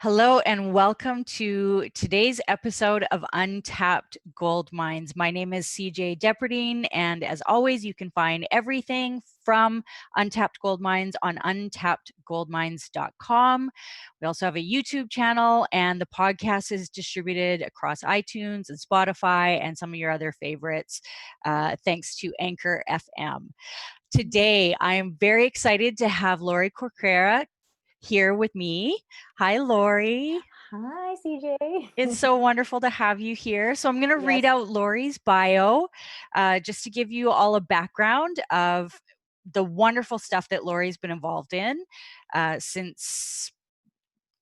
Hello and welcome to today's episode of Untapped Gold Mines. My name is CJ Depperdine, and as always, you can find everything from Untapped Gold Mines on untappedgoldmines.com. We also have a YouTube channel, and the podcast is distributed across iTunes and Spotify and some of your other favorites, thanks to Anchor FM. Today, I am very excited to have Lorie Corcuera here with me. Hi, Lorie. Hi, CJ. It's so wonderful to have you here. So I'm going to read Yes. out Lorie's bio just to give you all a background of the wonderful stuff that Lorie's been involved in since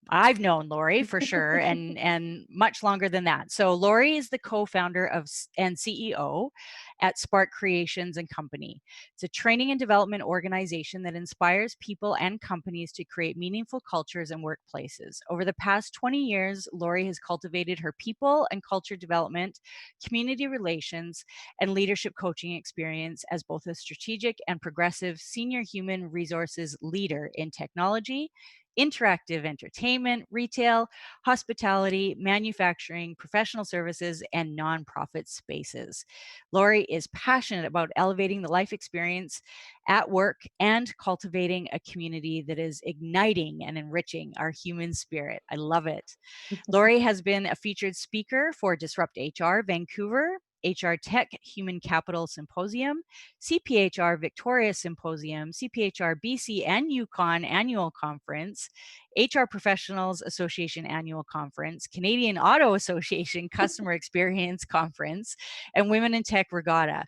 I've known Lorie for sure, and much longer than that. So Lorie is the co-founder of and CEO at Spark Creations and Company. It's a training and development organization that inspires people and companies to create meaningful cultures and workplaces. Over the past 20 years, Lorie has cultivated her people and culture development, community relations, and leadership coaching experience as both a strategic and progressive senior human resources leader in technology, interactive entertainment, retail, hospitality, manufacturing, professional services, and nonprofit spaces. Lorie is passionate about elevating the life experience at work and cultivating a community that is igniting and enriching our human spirit. I love it. Lorie has been a featured speaker for Disrupt HR Vancouver, HR Tech Human Capital Symposium, CPHR Victoria Symposium, CPHR BC and Yukon Annual Conference, HR Professionals Association Annual Conference, Canadian Auto Association Customer Experience Conference, and Women in Tech Regatta.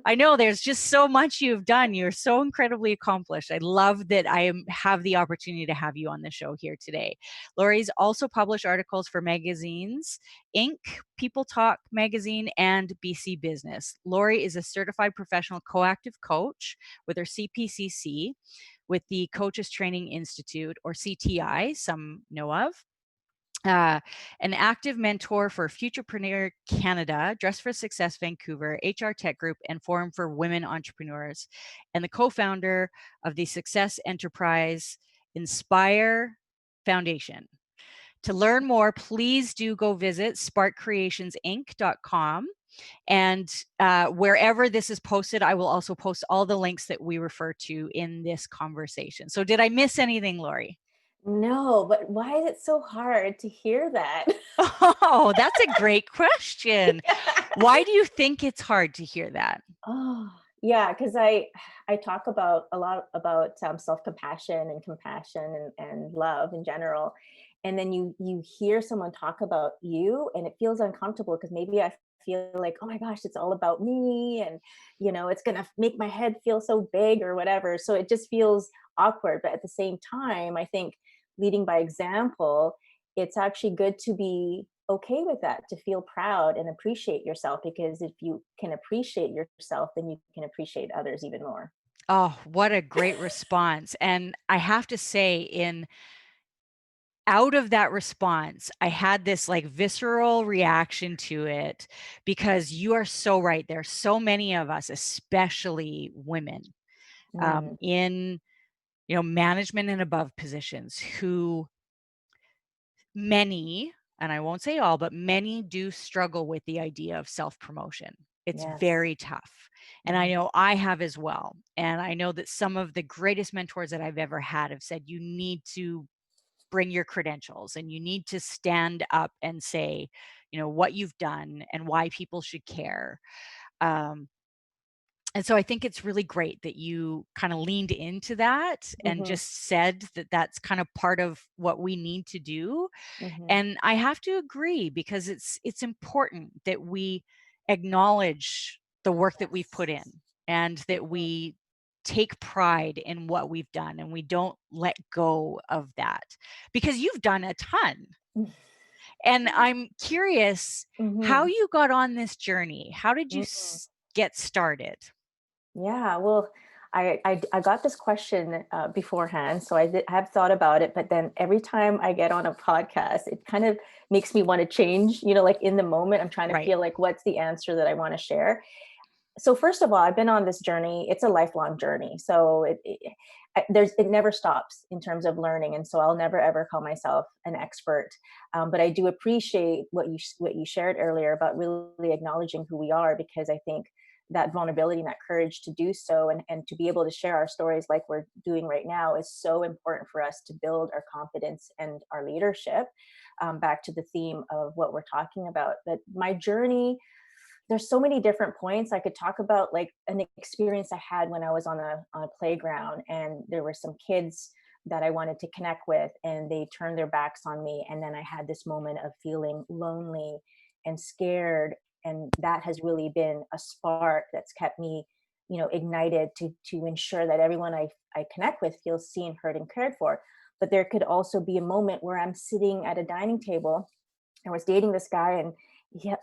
I know there's just so much you've done. You're so incredibly accomplished. I love that have the opportunity to have you on the show here today. Lorie's also published articles for magazines, Inc., People Talk Magazine, and BC Business. Lorie is a certified professional coactive coach with her CPCC, with the Coaches Training Institute, or CTI, some know of. An active mentor for Futurepreneur Canada, Dress for Success Vancouver, HR Tech Group, and Forum for Women Entrepreneurs, and the co-founder of the Success Enterprise Inspire Foundation. To learn more, please do go visit sparkcreationsinc.com. And wherever this is posted, I will also post all the links that we refer to in this conversation. So did I miss anything, Lorie? No, but why is it so hard to hear that? Oh, that's a great question. Why do you think it's hard to hear that? Oh, yeah, because I talk about a lot about self-compassion and compassion and love in general. And then you hear someone talk about you and it feels uncomfortable because maybe I feel like, oh my gosh, it's all about me, and it's gonna make my head feel so big or whatever. So it just feels awkward. But at the same time, I think leading by example, it's actually good to be okay with that, to feel proud and appreciate yourself, because if you can appreciate yourself, then you can appreciate others even more. Oh, what a great response. And I have to say, out of that response, I had this like visceral reaction to it, because you are so right. There are so many of us, especially women, in management and above positions, who many, and I won't say all, but many do struggle with the idea of self-promotion. It's Yes. very tough. And I know I have as well. And I know that some of the greatest mentors that I've ever had have said, you need to bring your credentials and you need to stand up and say, what you've done and why people should care. And so I think it's really great that you kind of leaned into that and Mm-hmm. just said that that's kind of part of what we need to do. Mm-hmm. And I have to agree, because it's important that we acknowledge the work that we've put in, Yes. and that we take pride in what we've done, and we don't let go of that, because you've done a ton. And I'm curious how Mm-hmm. you got on this journey. How did you Mm-hmm. get started? Yeah, well, I got this question beforehand, so have thought about it. But then every time I get on a podcast, it kind of makes me want to change. Like in the moment, I'm trying to Right. feel like what's the answer that I want to share. So first of all, I've been on this journey. It's a lifelong journey. So it never stops in terms of learning. And so I'll never ever call myself an expert. But I do appreciate what you shared earlier about really acknowledging who we are, because I think that vulnerability and that courage to do so, and to be able to share our stories like we're doing right now, is so important for us to build our confidence and our leadership. Back to the theme of what we're talking about. But my journey, there's so many different points I could talk about, like an experience I had when I was on a playground, and there were some kids that I wanted to connect with, and they turned their backs on me, and then I had this moment of feeling lonely and scared, and that has really been a spark that's kept me, ignited to ensure that everyone I connect with feels seen, heard, and cared for. But there could also be a moment where I'm sitting at a dining table. I was dating this guy, and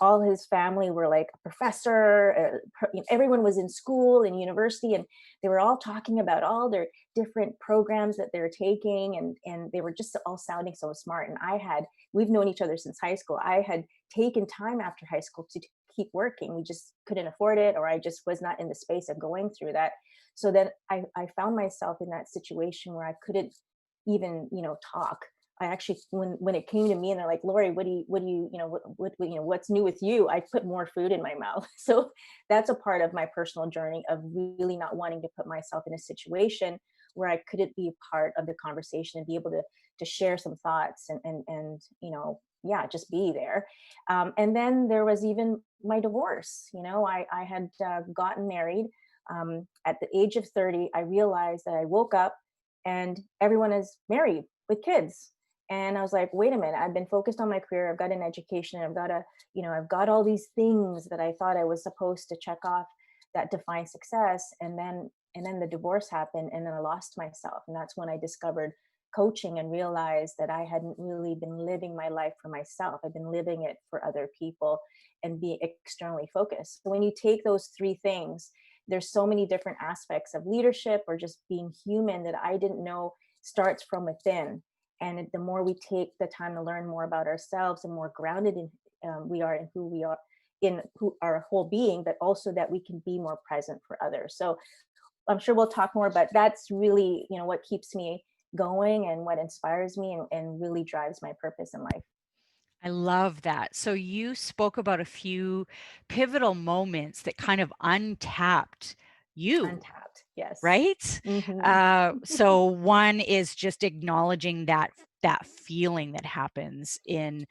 all his family were like a professor. Everyone was in school and university, and they were all talking about all their different programs that they're taking, and they were just all sounding so smart. And we've known each other since high school. I had taken time after high school to keep working. We just couldn't afford it, or I just was not in the space of going through that. So then I found myself in that situation where I couldn't even, talk. I actually, when it came to me and they're like, Lorie, what's new with you? I put more food in my mouth. So that's a part of my personal journey of really not wanting to put myself in a situation where I couldn't be a part of the conversation and be able to share some thoughts and yeah, just be there. And then there was even my divorce. I had gotten married at the age of 30. I realized that I woke up and everyone is married with kids. And I was like, wait a minute, I've been focused on my career. I've got an education. I've got all these things that I thought I was supposed to check off that define success. And then the divorce happened, and then I lost myself. And that's when I discovered coaching and realized that I hadn't really been living my life for myself. I've been living it for other people and be externally focused. So when you take those three things, there's so many different aspects of leadership or just being human that I didn't know starts from within. And the more we take the time to learn more about ourselves, and more grounded in we are in who we are, in who our whole being, but also that we can be more present for others. So I'm sure we'll talk more, but that's really, what keeps me going and what inspires me, and really drives my purpose in life. I love that. So you spoke about a few pivotal moments that kind of untapped you. Untapped. Yes. Right? Hmm. So one is just acknowledging that feeling that happens in,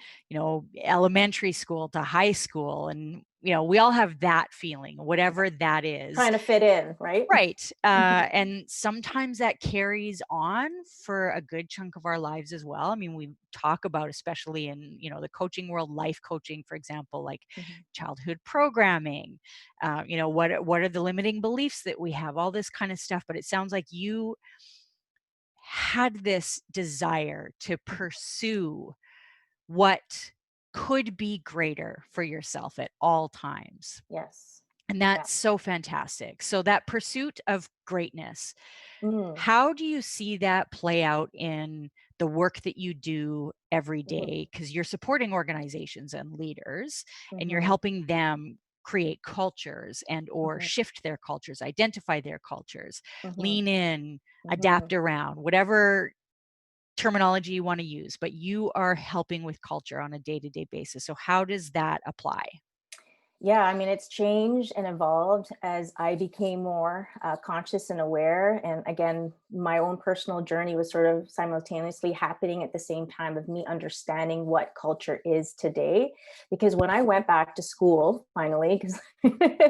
elementary school to high school, and, we all have that feeling, Yeah. whatever that is. Trying to fit in, right? Right. And sometimes that carries on for a good chunk of our lives as well. I mean, we talk about, especially in, the coaching world, life coaching, for example, like Mhm. childhood programming, what are the limiting beliefs that we have, all this kind of stuff. But it sounds like you had this desire to pursue what could be greater for yourself at all times. Yes. And Yeah. that's so fantastic. So that pursuit of greatness, Mm. how do you see that play out in the work that you do every Mhm. day? Because you're supporting organizations and leaders, and you're Mhm. helping them create cultures and or Mhm. shift their cultures, identify their cultures, Mhm. lean in, Mhm. adapt around, whatever terminology you want to use, but you are helping with culture on a day-to-day basis. So how does that apply? Yeah, I mean, it's changed and evolved as I became more conscious and aware. And again, my own personal journey was sort of simultaneously happening at the same time of me understanding what culture is today. Because when I went back to school, finally, because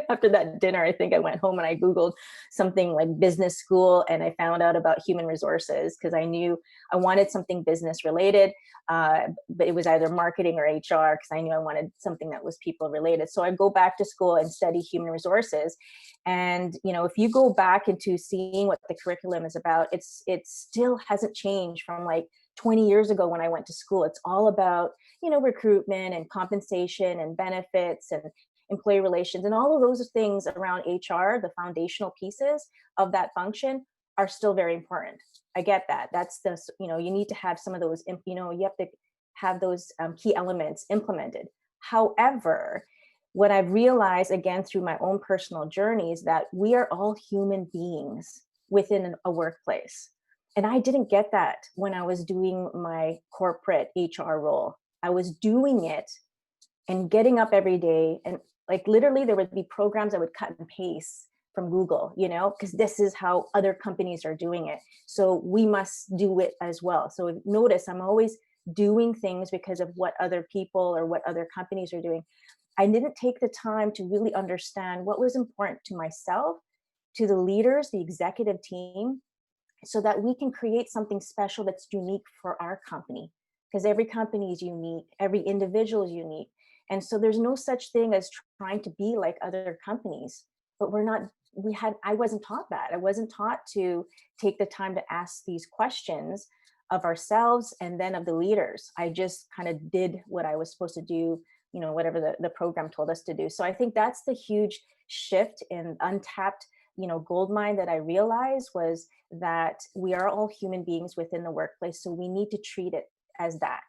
after that dinner, I think I went home and I Googled something like business school, and I found out about human resources because I knew I wanted something business related. But it was either marketing or HR because I knew I wanted something that was people related. So I go back to school and study human resources. And if you go back into seeing what the curriculum is about, it still hasn't changed from like 20 years ago when I went to school. It's all about recruitment and compensation and benefits and employee relations, and all of those things around HR. The foundational pieces of that function are still very important. I get that. That's you need to have some of those, you have to have those key elements implemented. However, what I've realized, again, through my own personal journey, is that we are all human beings within a workplace. And I didn't get that when I was doing my corporate HR role. I was doing it and getting up every day, and like literally there would be programs I would cut and paste from Google, because this is how other companies are doing it. So we must do it as well. So notice I'm always doing things because of what other people or what other companies are doing. I didn't take the time to really understand what was important to myself, to the leaders, the executive team, so that we can create something special that's unique for our company. Because every company is unique, every individual is unique. And so there's no such thing as trying to be like other companies. But I wasn't taught that. I wasn't taught to take the time to ask these questions of ourselves and then of the leaders. I just kind of did what I was supposed to do, whatever the program told us to do. So I think that's the huge shift in untapped, gold mine that I realized, was that we are all human beings within the workplace. So we need to treat it as that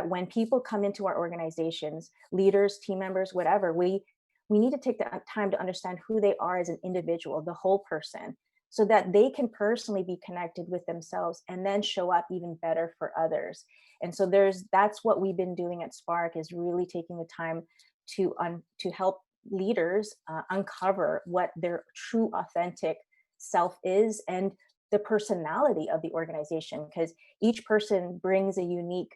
when people come into our organizations, leaders, team members, whatever, we need to take the time to understand who they are as an individual, the whole person, so that they can personally be connected with themselves and then show up even better for others. And so that's what we've been doing at Spark, is really taking the time to help leaders uncover what their true authentic self is, and the personality of the organization, because each person brings a unique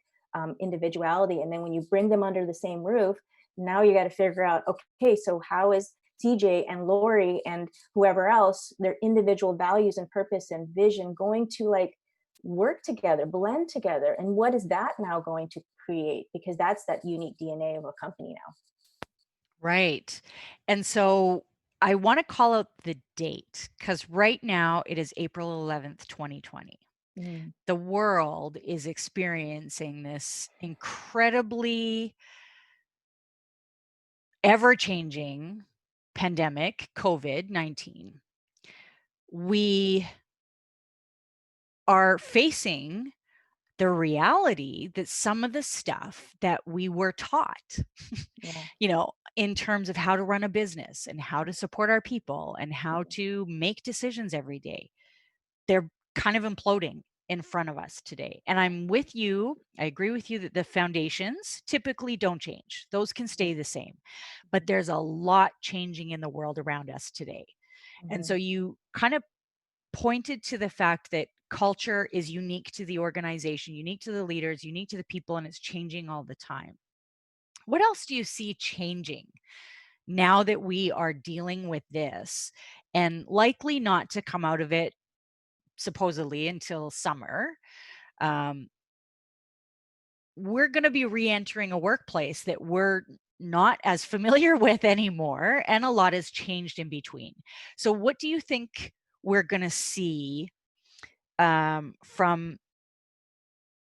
individuality. And then when you bring them under the same roof, now you got to figure out, okay, so how is TJ and Lorie and whoever else, their individual values and purpose and vision going to work together, blend together? And what is that now going to create? Because that's that unique DNA of a company now. Right. And so I want to call out the date, because right now it is April 11th, 2020. Mm. The world is experiencing this incredibly ever-changing pandemic, COVID-19. We are facing the reality that some of the stuff that we were taught, Yeah. in terms of how to run a business and how to support our people and how to make decisions every day, they're kind of imploding in front of us today. And I'm with you. I agree with you that the foundations typically don't change. Those can stay the same. But there's a lot changing in the world around us today. And so you kind of pointed to the fact that culture is unique to the organization, unique to the leaders, unique to the people, and it's changing all the time. What else do you see changing now that we are dealing with this and likely not to come out of it supposedly until summer? We're going to be re-entering a workplace that we're not as familiar with anymore, and a lot has changed in between. So what do you think we're going to see from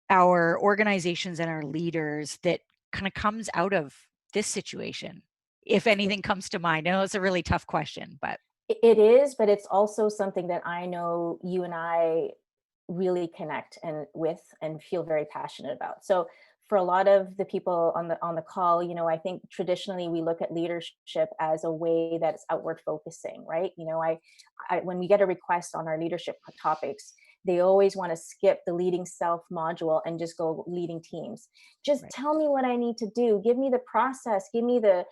our organizations and our leaders that kind of comes out of this situation, if anything comes to mind? I know it's a really tough question, but It is, but it's also something that I know you and I really connect and feel very passionate about. So for a lot of the people on the call, I think traditionally we look at leadership as a way that's outward focusing, right? I when we get a request on our leadership topics, they always want to skip the leading self module and just go leading teams. Just right. tell me what I need to do. Give me the process. Give me the,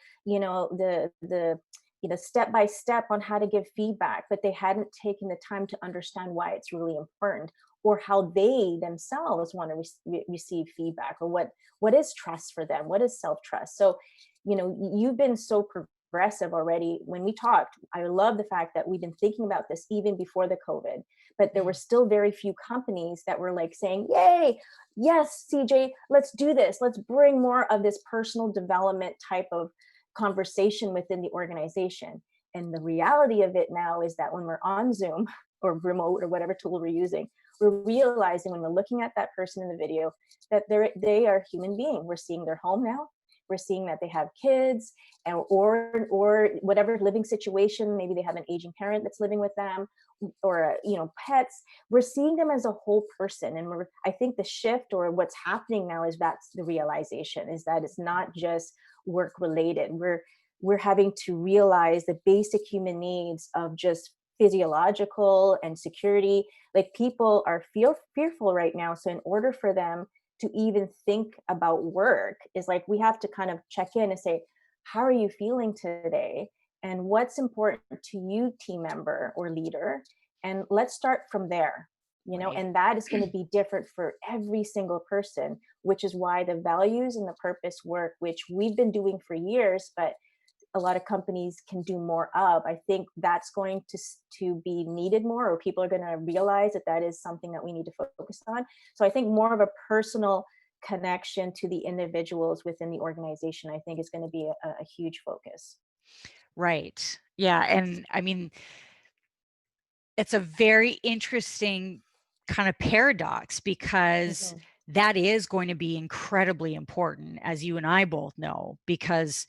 step by step on how to give feedback, but they hadn't taken the time to understand why it's really important, or how they themselves want to receive feedback, or what is trust for them, what is self-trust. So you've been so progressive already. When we talked, I love the fact that we've been thinking about this even before the COVID, but there were still very few companies that were saying, yay, yes, CJ, let's do this, let's bring more of this personal development type of conversation within the organization. And the reality of it now is that when we're on Zoom or remote or whatever tool we're using, we're realizing when we're looking at that person in the video that they are a human being. We're seeing their home now. We're seeing that they have kids, or whatever living situation. Maybe they have an aging parent that's living with them, or pets. We're seeing them as a whole person. And I think the shift, or what's happening now, is that's the realization, is that it's not just work related. we're having to realize the basic human needs of just physiological and security. Like people are fearful right now. So in order for them to even think about work is like, we have to kind of check in and say, how are you feeling today? And what's important to you, team member or leader? And let's start from there, Right. and that is going to be different for every single person, which is why the values and the purpose work, which we've been doing for years, but a lot of companies can do more of. I think that's going to be needed more, or people are going to realize that that is something that we need to focus on. So I think more of a personal connection to the individuals within the organization, I think, is going to be a huge focus. Right. Yeah. And I mean, it's a very interesting kind of paradox because Mhm. that is going to be incredibly important, as you and I both know, because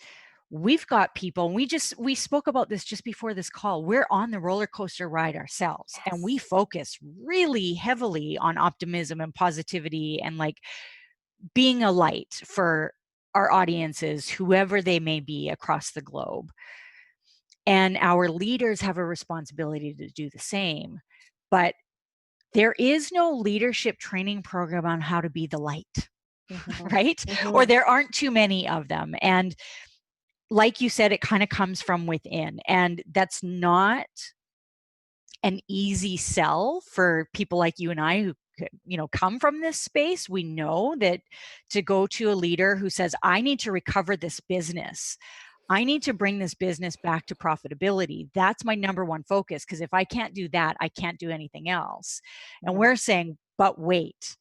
we've got people, and we spoke about this just before this call. We're on the roller coaster ride ourselves, and we Yes. focus really heavily on optimism and positivity and like being a light for our audiences, whoever they may be across the globe. And our leaders have a responsibility to do the same. But there is no leadership training program on how to be the light, Mhm. right? Or Mhm. there aren't too many of them. And like you said, it kind of comes from within. And that's not an easy sell for people like you and I who come from this space. We know that to go to a leader who says, I need to recover this business, I need to bring this business back to profitability, that's my number one focus, because if I can't do that, I can't do anything else. And Mhm. we're saying, but wait,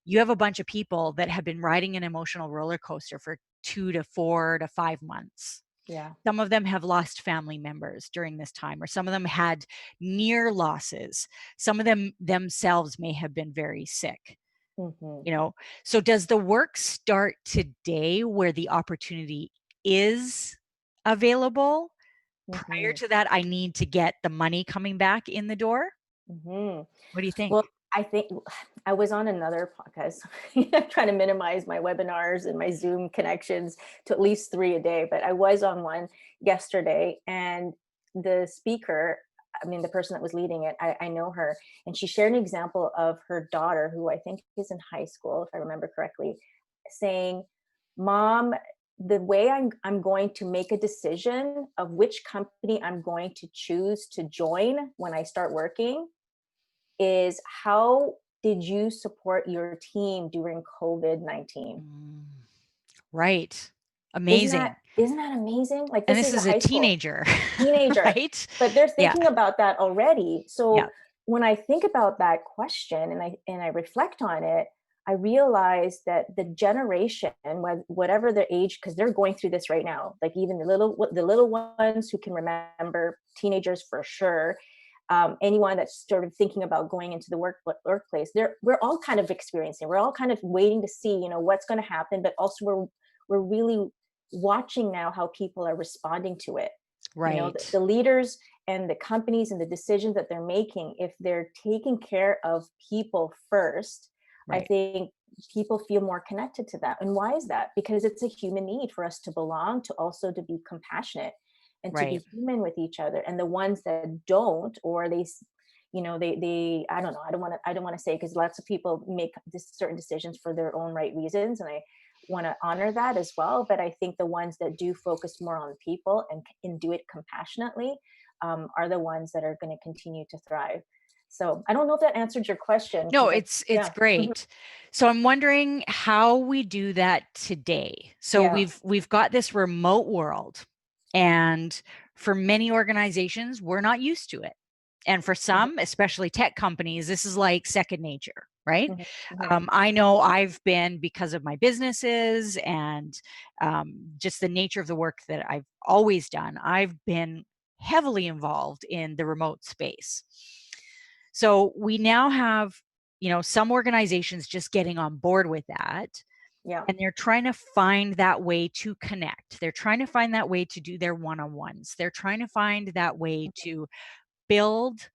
you have a bunch of people that have been riding an emotional roller coaster for 2 to 4 to 5 months. Yeah. Some of them have lost family members during this time, or some of them had near losses. Some of them themselves may have been very sick. Mhm. You know, so does the work start today where the opportunity is available? Prior Mhm. to that, I need to get the money coming back in the door. Mhm. What do you Well, think? I think I was on another podcast trying to minimize my webinars and my Zoom connections to at least 3 a day, but I was on one yesterday, and the speaker, I mean, the person that was leading it, I know her, and she shared an example of her daughter, who I think is in high school, if I remember correctly, saying, "Mom, the way I'm going to make a decision of which company I'm going to choose to join when I start working is how did you support your team during COVID-19?" Mm, right. Isn't that Amazing. isn't that amazing? Like, And this this is a is a high school teenager, teenager, right? but they're Yeah. thinking about that already. Yeah. So when I think about that question and I reflect on it, I realize that the generation, whatever their age, because they're going through this right now, like even the little ones who can remember, teenagers for sure, anyone that's sort of thinking about going into the workplace, we're all kind of experiencing. We're all kind of waiting to see, what's going to happen, but also we're really watching now how people are responding to it. The Right. leaders and the companies and the decisions that they're making, if they're taking care of people first, I Right. think people feel more connected to that. And why is that? Because it's a human need for us to belong, to also to be compassionate and to Right. be human with each other. And the ones that don't, or they I don't know, I don't want to say, because lots of people make certain decisions for their own right reasons, and I want to honor that as well. But I think the ones that do focus more on people and do it compassionately, are the ones that are going to continue to thrive. So I don't know if that answered your question, No, because it's yeah. Mhm. great. So I'm wondering how we do that today. So Yeah. we've got this remote world, and for many organizations, we're not used to it. And for Mhm. some, especially tech companies, this is like second nature, right? Mhm. Mhm. I know I've been, because of my businesses and just the nature of the work that I've always done, I've been heavily involved in the remote space. So we now have, some organizations just getting on board with that, Yeah. and they're trying to find that way to connect. They're trying to find that way to do their one-on-ones. They're trying to find that way Mhm. to build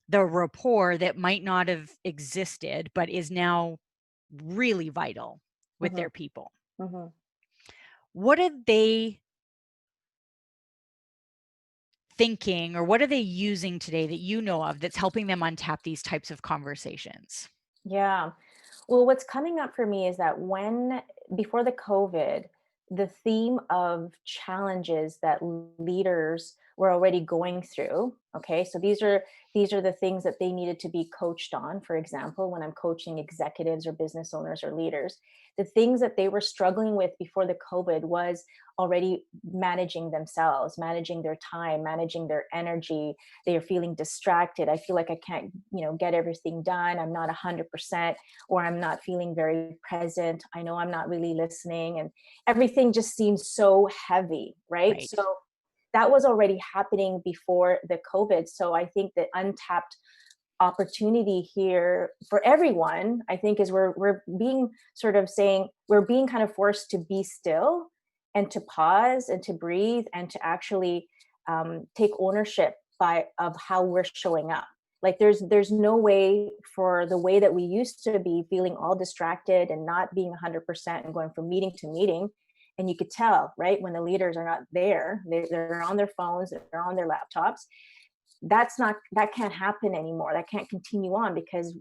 the rapport that might not have existed, but is now really vital with Mhm. their people. Mhm. What did they thinking, or what are they using today that you know of that's helping them untap these types of conversations? Yeah. Well, what's coming up for me is that when before the COVID, the theme of challenges that leaders were already going through. Okay, so these are the things that they needed to be coached on. For example, when I'm coaching executives or business owners or leaders, the things that they were struggling with before the COVID was already managing themselves, managing their time, managing their energy. They are feeling distracted. I feel like I can't, get everything done. I'm not 100%, or I'm not feeling very present. I know I'm not really listening, and everything just seems so heavy, right? Right. So that was already happening before the COVID. So I think the untapped opportunity here for everyone, I think, is we're being sort of saying, we're being kind of forced to be still and to pause and to breathe and to actually take ownership of how we're showing up. Like there's no way for the way that we used to be, feeling all distracted and not being 100% and going from meeting to meeting. And you could tell, right, when the leaders are not there, they're on their phones, they're on their laptops. That can't happen anymore. That can't continue on, because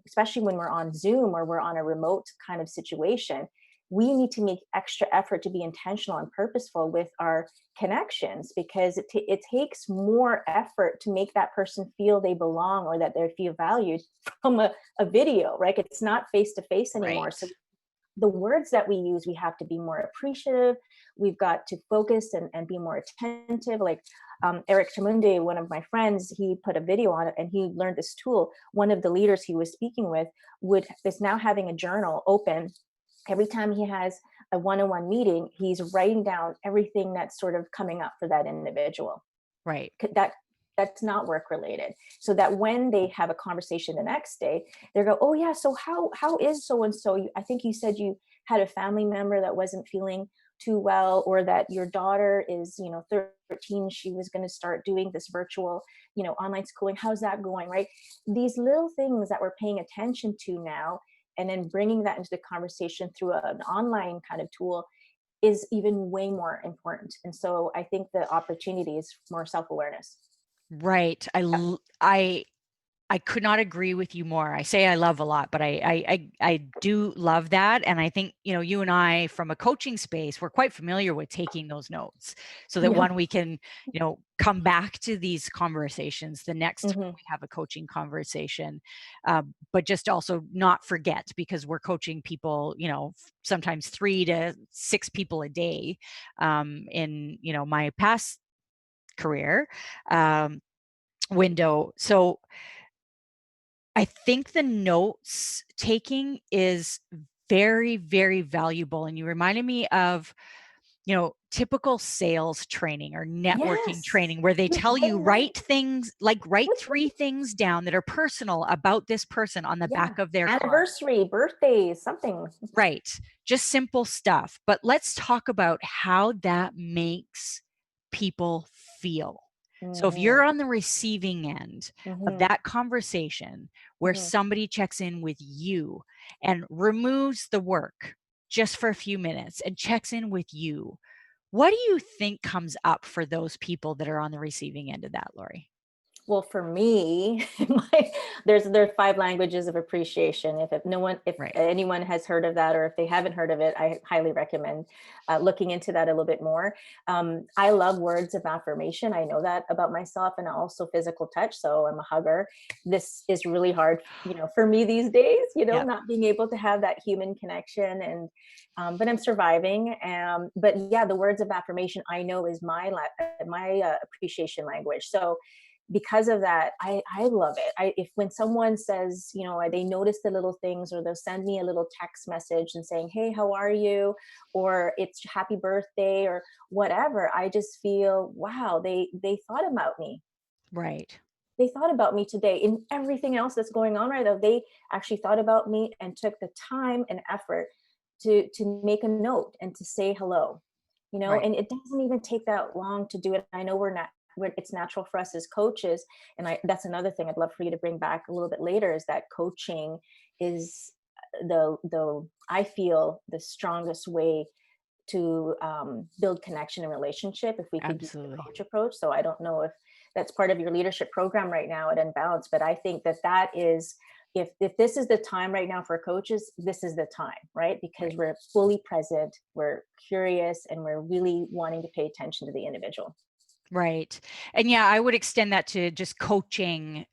especially when we're on Zoom or we're on a remote kind of situation, we need to make extra effort to be intentional and purposeful with our connections, because it takes more effort to make that person feel they belong or that they feel valued from a video, right? It's not face to face anymore. So Right. the words that we use, we have to be more appreciative. We've got to focus and be more attentive. Like Eric Tamunde, one of my friends, he put a video on it and he learned this tool. One of the leaders he was speaking with is now having a journal open. Every time he has a one-on-one meeting, he's writing down everything that's sort of coming up for that individual. Right. That's not work related, so that when they have a conversation the next day, they go, oh yeah, so how is so and so? I think you said you had a family member that wasn't feeling too well, or that your daughter is 13, she was going to start doing this virtual online schooling. How's that going? Right? These little things that we're paying attention to now, and then bringing that into the conversation through an online kind of tool, is even way more important. And so I think the opportunity is more self-awareness. Right. I could not agree with you more. I say I love a lot, but I do love that, and I think, you and I, from a coaching space, we're quite familiar with taking those notes, so that Yeah. one, we can, come back to these conversations the next time Mhm. we have a coaching conversation, but just also not forget, because we're coaching people, sometimes 3 to 6 people a day, in, my past career, um, window. So I think the notes taking is very, very valuable. And you reminded me of, typical sales training or networking Yes. training, where they You're tell so you, right. write things, like write 3 things down that are personal about this person on the Yeah. back of their card. Anniversary, birthdays, something. Right. Just simple stuff. But let's talk about how that makes people feel. So if Mhm. you're on the receiving end of Mhm. that conversation where Mhm. somebody checks in with you and removes the work just for a few minutes and checks in with you, what do you think comes up for those people that are on the receiving end of that, Lorie? Well, for me, there are 5 languages of appreciation. If Right. anyone has heard of that, or if they haven't heard of it, I highly recommend looking into that a little bit more. I love words of affirmation. I know that about myself, and also physical touch. So I'm a hugger. This is really hard, for me these days. Yeah. Not being able to have that human connection, and but I'm surviving. But yeah, the words of affirmation, I know, is my appreciation language. So because of that, I love it. If when someone says, they notice the little things, or they'll send me a little text message and saying, hey, how are you, or it's happy birthday, or whatever, I just feel, wow, they thought about me. Right. They thought about me today. In everything else that's going on right now, they actually thought about me and took the time and effort to make a note and to say hello. Right. And it doesn't even take that long to do it. I know it's natural for us as coaches, and that's another thing I'd love for you to bring back a little bit later, is that coaching is the I feel the strongest way build connection and relationship if we could use the Absolutely. coach approach. So I don't know if that's part of your leadership program right now at Unbalanced, but I think that is, if this is the time right now for coaches, this is the time, right? Because Right. we're fully present, we're curious, and we're really wanting to pay attention to the individual. Right. And yeah, I would extend that to just coaching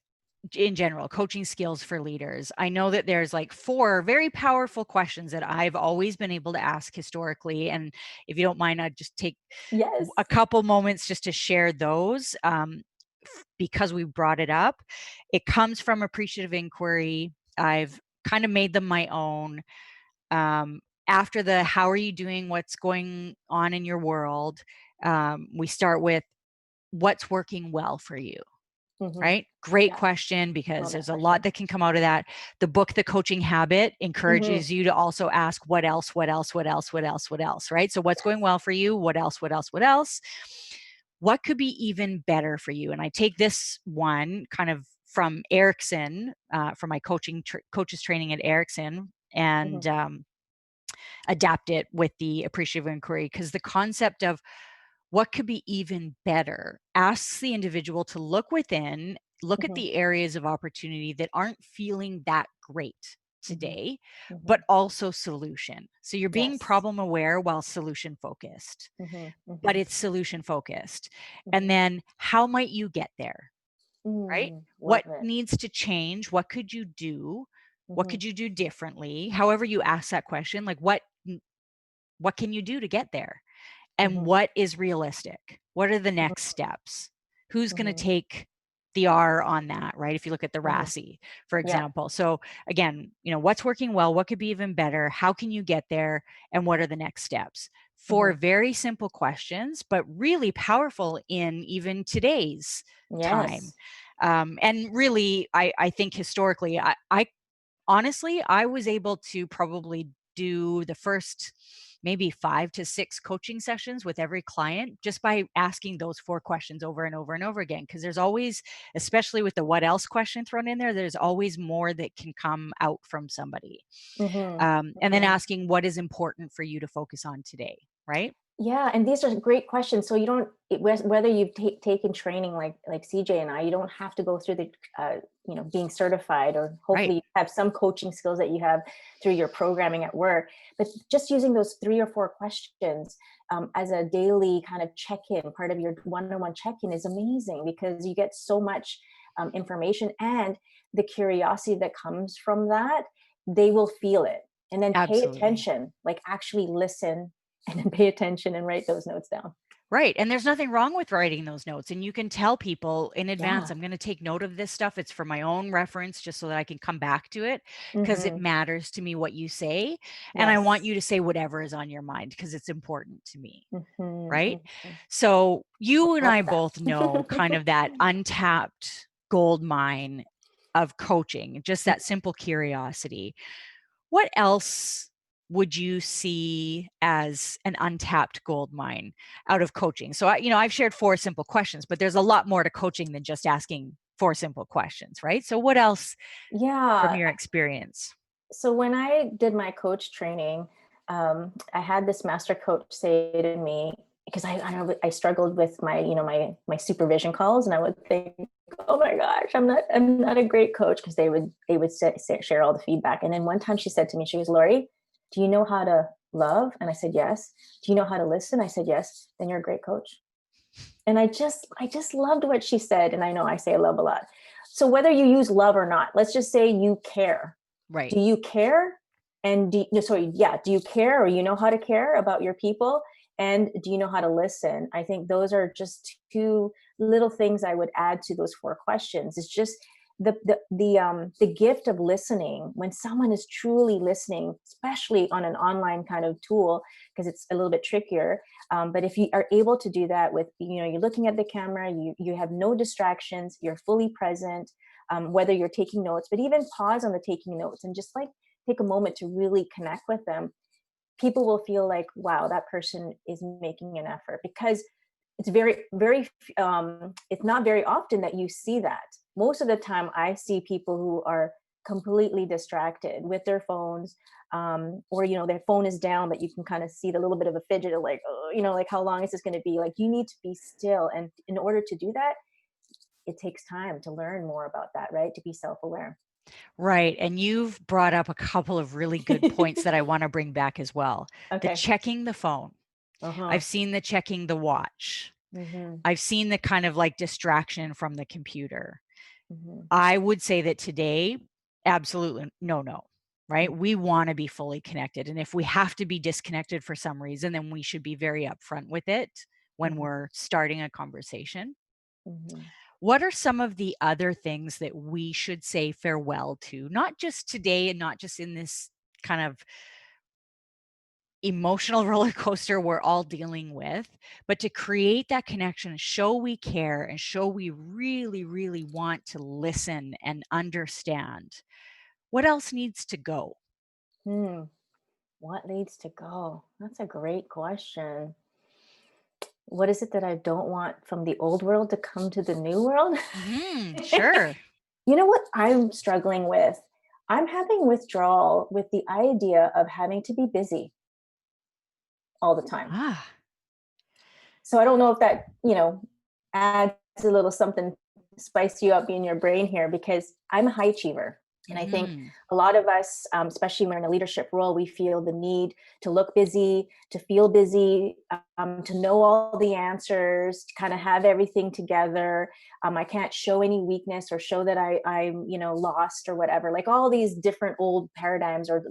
in general, coaching skills for leaders. I know that there's like 4 very powerful questions that I've always been able to ask historically. And if you don't mind, I'd just take Yes. a couple moments just to share those, because we brought it up. It comes from appreciative inquiry. I've kind of made them my own. After the how are you doing, what's going on in your world, we start with what's working well for you. Mm-hmm. Right? Great Yeah. question, Love because that there's a lot question. that can come out of that. The book, The Coaching Habit, Mm-hmm. encourages you to also ask what else, what else, what else, what else, what else, right? So what's going Yes. well for you? What else, what else, what else? What could be even better for you? And I take this one kind of from Erickson, from my coaches training at Erickson, Mm-hmm. and adapt it with the appreciative inquiry, because the concept of what could be even better asks the individual to look within, look at Mm-hmm. the areas of opportunity that aren't feeling that great Mm-hmm. today, Mm-hmm. but also solution. So you're being Yes. problem aware while solution focused, Mm-hmm. but Mm-hmm. it's solution focused. And Mm-hmm. then how might you get there, right? Love What it. needs to change? What could you do? What Mm-hmm. could you do differently? However you ask that question, like what can you do to get there? And Mm-hmm. what is realistic? What are the next steps? Who's going to Mm-hmm. take the R on that, right? If you look at the Mm-hmm. RASI, for Yeah. example. So again, what's working well? What could be even better? How can you get there? And what are the next steps? Mm-hmm. 4 very simple questions, but really powerful in even today's time. Yes. And really, I think historically, I honestly, I was able to probably do the first maybe 5 to 6 coaching sessions with every client just by asking those 4 questions over and over and over again. Because there's always, especially with the what else question thrown in there, there's always more that can come out from somebody. Mm-hmm. And then Mm-hmm. asking what is important for you to focus on today, right? Yeah, and these are great questions. So you don't, whether you've taken training like CJ and I, you don't have to go through the being certified, or Right. hopefully you have some coaching skills that you have through your programming at work. But just using those 3 or 4 questions as a daily kind of check-in, part of your one-on-one check-in, is amazing, because you get so much information, and the curiosity that comes from that, they will feel it. And then pay Absolutely. attention, like actually listen, and then pay attention and write those notes down. Right. And there's nothing wrong with writing those notes. And you can tell people in advance, Yeah. I'm going to take note of this stuff. It's for my own reference, just so that I can come back to it, because it Mm-hmm. matters to me what you say. And I want Yes. you to say whatever is on your mind, because it's important to me. Mm-hmm. Right. So you and Love I both know kind that. of that untapped gold mine of coaching, just that simple curiosity. What else would you see as an untapped gold mine out of coaching? So I've shared 4 simple questions, but there's a lot more to coaching than just asking 4 simple questions, right? So what else from Yeah. your experience? So when I did my coach training, I had this master coach say to me, because I struggled with my supervision calls, and I would think, oh my gosh, I'm not a great coach, because they would share all the feedback. And then one time she said to me, she was, Lorie, do you know how to love? And I said, yes. Do you know how to listen? I said, yes. Then you're a great coach. And I just loved what she said. And I know I say love a lot. So whether you use love or not, let's just say you care. Right. Do you care? And do you care, or you know how to care about your people? And do you know how to listen? I think those are just 2 little things I would add to those 4 questions. It's just the gift of listening. When someone is truly listening, especially on an online kind of tool, because it's a little bit trickier. But if you are able to do that with, you're looking at the camera, you have no distractions, you're fully present, whether you're taking notes, but even pause on the taking notes and just like take a moment to really connect with them, people will feel like, wow, that person is making an effort. Because it's very, very, it's not very often that you see that. Most of the time I see people who are completely distracted with their phones, or their phone is down, but you can kind of see the little bit of a fidget of like, oh, like how long is this going to be? Like, you need to be still, and in order to do that, it takes time to learn more about that, right? To be self-aware. Right. And you've brought up a couple of really good points that I want to bring back as well. The Okay. checking the phone. Uh-huh. I've seen the checking the watch. Mm-hmm. I've seen the kind of like distraction from the computer. Mm-hmm. I would say that today, absolutely no, right? Mm-hmm. We want to be fully connected. And if we have to be disconnected for some reason, then we should be very upfront with it when Mm-hmm. we're starting a conversation. Mm-hmm. What are some of the other things that we should say farewell to, not just today and not just in this kind of emotional roller coaster we're all dealing with, but to create that connection, show we care and show we really, really want to listen and understand? What else needs to go? Hmm. What needs to go? That's a great question. What is it that I don't want from the old world to come to the new world? Sure. You know what I'm struggling with? I'm having withdrawal with the idea of having to be busy all the time. Ah. So I don't know if that, adds a little something to spice you up in your brain here, because I'm a high achiever. And I think Mhm. a lot of us, especially when we're in a leadership role, we feel the need to look busy, to feel busy, to know all the answers, to kind of have everything together. I can't show any weakness or show that I'm, lost or whatever. Like all these different old paradigms or,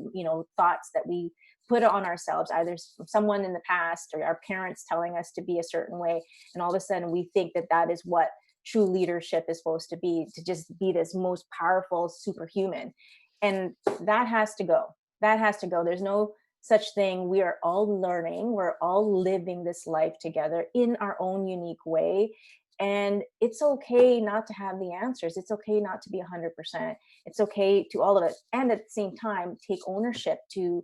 thoughts that we put on ourselves, either someone in the past or our parents telling us to be a certain way. And all of a sudden we think that that is what true leadership is supposed to just be this most powerful superhuman. And that has to go. That has to go. There's no such thing. We are all learning. We're all living this life together in our own unique way. And it's okay not to have the answers. It's okay not to be 100%. It's okay to all of it. And at the same time, take ownership to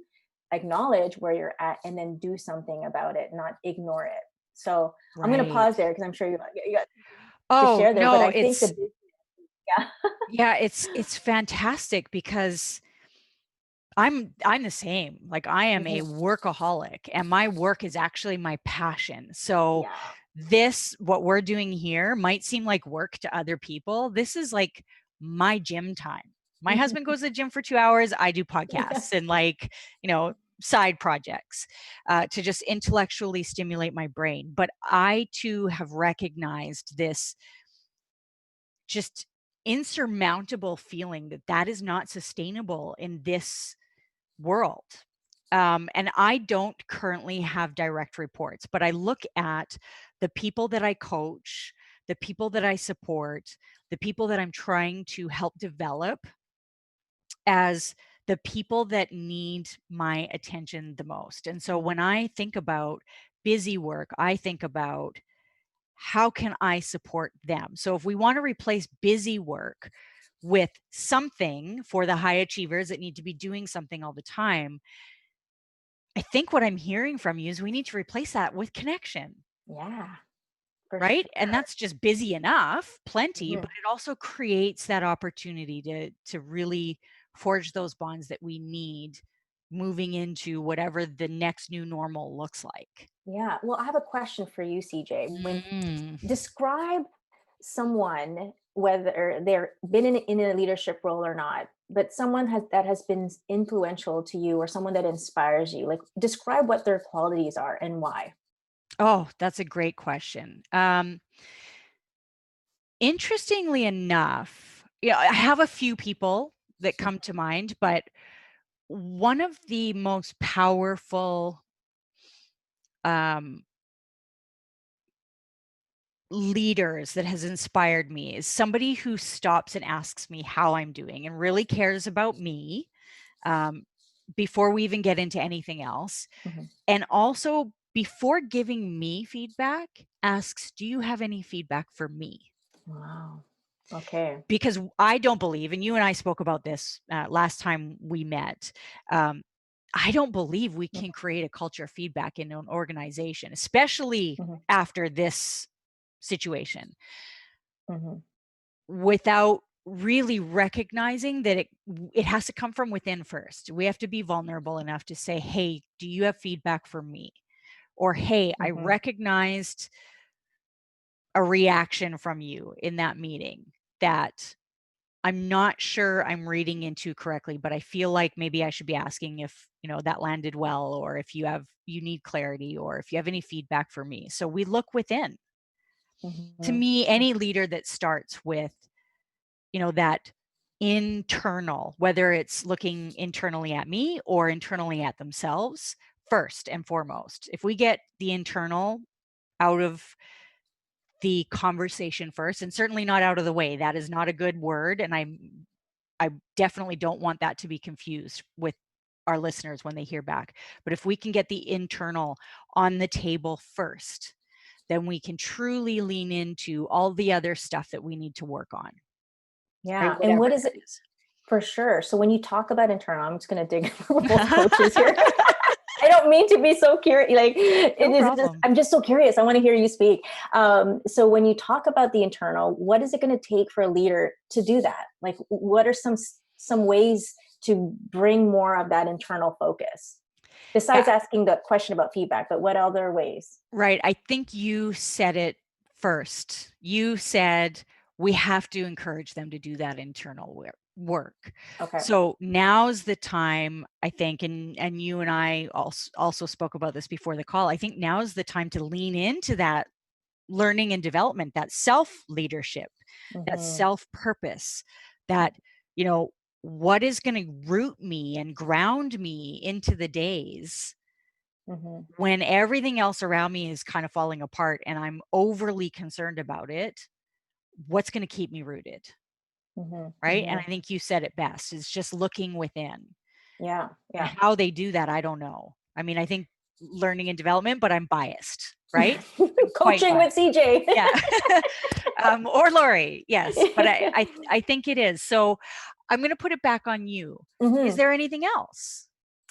acknowledge where you're at and then do something about it, not ignore it. So I'm going to Right. pause there because I'm sure you got to Oh, share there. But no, I think the yeah. yeah, it's fantastic because I'm the same. Like I am a Mhm. workaholic and my work is actually my passion. So Yeah. this what we're doing here might seem like work to other people. This is like my gym time. My husband goes to the gym for 2 hours, I do Yeah. podcasts and like, side projects to just intellectually stimulate my brain. But I too have recognized this just insurmountable feeling that that is not sustainable in this world. And I don't currently have direct reports, but I look at the people that I coach, the people that I support, the people that I'm trying to help develop as the people that need my attention the most. And so when Mhm. I think about busy work, I think about how can I support them? So if we want to replace busy work with something for the high achievers that need to be doing something all the time, I think what I'm hearing from you is we need to replace that with connection, Yeah, for right? And sure. that's just busy enough, plenty, Mhm. but it also creates that opportunity to really forge those bonds that we need moving into whatever the next new normal looks like. Yeah. Well, I have a question for you, CJ. When Mm. describe someone, whether they're been in a leadership role or not, but someone that has been influential to you or someone that inspires you. Like, describe what their qualities are and why. Oh, that's a great question. Interestingly enough, yeah, I have a few people that come to mind, but one of the most powerful um, leaders that has inspired me is somebody who stops and asks me how I'm doing and really cares about me um, before we even get into anything else. Mhm. And also, before giving me feedback, asks, do you have any feedback for me? Wow. Okay. Because I don't believe, and you and I spoke about this last time we met. Um, I don't believe we can create a culture of feedback in an organization, especially Mhm. after this situation, Mhm. without really recognizing that it has to come from within first. We have to be vulnerable enough to say, hey, do you have feedback for me? Or hey, I Mhm. recognized a reaction from you in that meeting that I'm not sure I'm reading into correctly, but I feel like maybe I should be asking if, that landed well, or if you need clarity, or if you have any feedback for me. So we look within. To Mhm. me, any leader that starts with, that internal, whether it's looking internally at me or internally at themselves, first and foremost, if we get the internal out of the conversation first, and certainly not out of the way, that is not a good word. And I definitely don't want that to be confused with our listeners when they hear back. But if we can get the internal on the table first, then we can truly lean into all the other stuff that we need to work on, right? Yeah. And Whatever what is that it is. for sure? So when you talk about internal, I'm just going to dig. We're both coaches here. I don't mean to be so curious. Like it No is just, problem. I'm just so curious. I want to hear you speak. So when you talk about the internal, what is it going to take for a leader to do that? Like, what are some ways to bring more of that internal focus? Yeah, Besides asking the question about feedback, but what other ways? right. I think you said it first. You said we have to encourage them to do that internal work. Okay. So now's the time, I think, and you and I also spoke about this before the call. I think now is the time to lean into that learning and development, that self leadership, that Mm-hmm. self purpose, that, you know, what is going to root me and ground me into the days Mm-hmm. when everything else around me is kind of falling apart and I'm overly concerned about it. What's going to keep me rooted? Mm-hmm. Right. And Mm-hmm. I think you said it best, is just looking within. Yeah. And Yeah. how they do that, I don't know. I mean, I think learning and development, but I'm biased, right? I'm quite Coaching with biased. CJ. Yeah. Or Lorie, yes, but I think it is. So I'm going to put it back on you. Is Hmm. there anything else?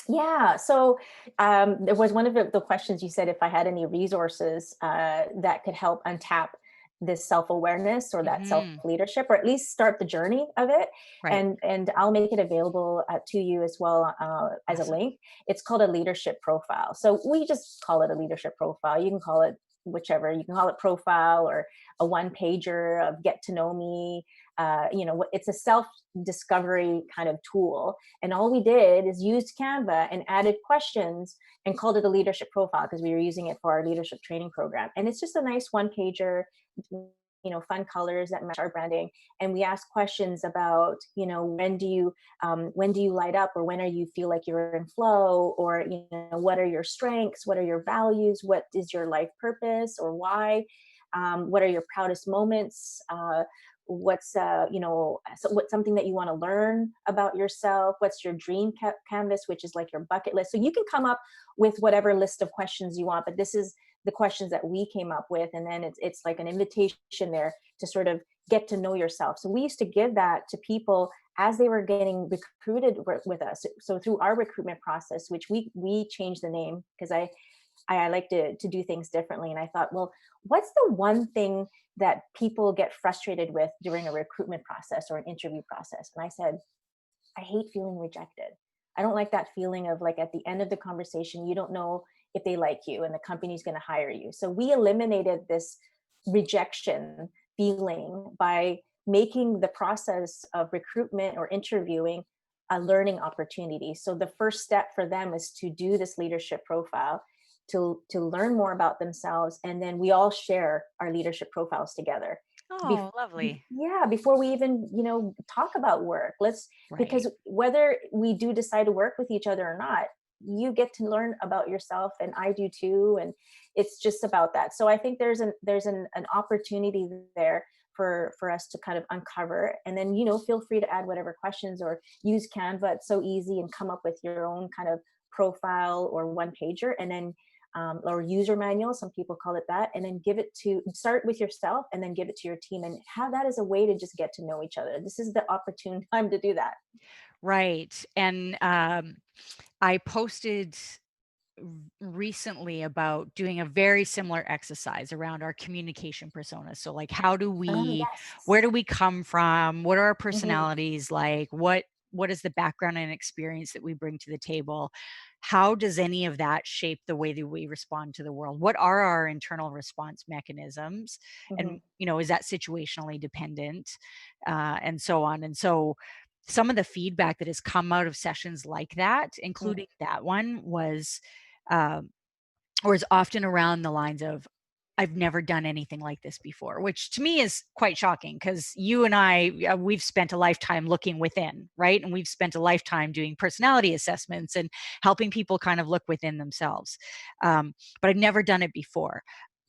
Yeah. So there was one of the questions you said if I had any resources that could help untap this self-awareness or that Hmm. self-leadership, or at least start the journey of it. Right. And I'll make it available to you as well as a Awesome. link. It's called a leadership profile. So we just call it a leadership profile. You can call it whichever. You can call it profile or a one pager of get to know me. It's a self discovery kind of tool, and all we did is used Canva and added questions and called it a leadership profile because we were using it for our leadership training program. And it's just a nice one pager, fun colors that match our branding. And we ask questions about, when do you light up, or when are you feel like you're in flow, or, what are your strengths? What are your values? What is your life purpose or why? What are your proudest moments? What's something that you want to learn about yourself? What's your dream canvas, which is like your bucket list? So you can come up with whatever list of questions you want, but this is the questions that we came up with, and then it's like an invitation there to sort of get to know yourself. So we used to give that to people as they were getting recruited with us. So through our recruitment process, which we changed the name because I like to do things differently. And I thought, well, what's the one thing that people get frustrated with during a recruitment process or an interview process? And I said, I hate feeling rejected. I don't like that feeling of like at the end of the conversation, you don't know if they like you and the company's going to hire you. So we eliminated this rejection feeling by making the process of recruitment or interviewing a learning opportunity. So the first step for them is to do this leadership profile to learn more about themselves, and then we all share our leadership profiles together. Oh, lovely. Yeah, before we even talk about work, Right. because whether we do decide to work with each other or not, you get to learn about yourself, and I do too, and it's just about that. So I think there's an opportunity there for us to kind of uncover, and then feel free to add whatever questions or use Canva. It's so easy, and come up with your own kind of profile or one pager, and then or user manual, some people call it that, and then start with yourself and then give it to your team, and have that as a way to just get to know each other. This is the opportune time to do that. Right. And I posted recently about doing a very similar exercise around our communication persona. So like, how do Oh, we, yes. where do we come from? What are our Mhm. personalities like? What is the background and experience that we bring to the table? How does any of that shape the way that we respond to the world? What are our internal response mechanisms? And, Mhm. is that situationally dependent? And so on. And so some of the feedback that has come out of sessions like that, Mm. including that one, was um, or is often around the lines of, I've never done anything like this before, which to me is quite shocking because you and I, we've spent a lifetime looking within, right? And we've spent a lifetime doing personality assessments and helping people kind of look within themselves. But I've never done it before.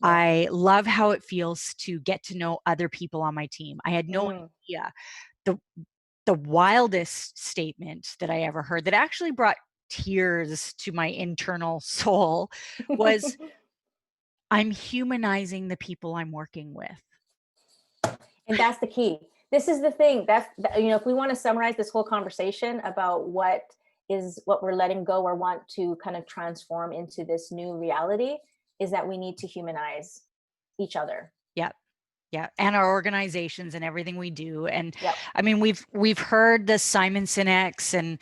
Yeah. I love how it feels to get to know other people on my team. I had no Mm. idea. The the wildest statement that I ever heard that actually brought tears to my internal soul was, "I'm humanizing the people I'm working with." And that's the key. This is the thing. If we want to summarize this whole conversation about what we're letting go or want to kind of transform into this new reality, is that we need to humanize each other. Yeah. Yeah, and our organizations and everything we do. And Yep. I mean, we've heard the Simon Sinek's and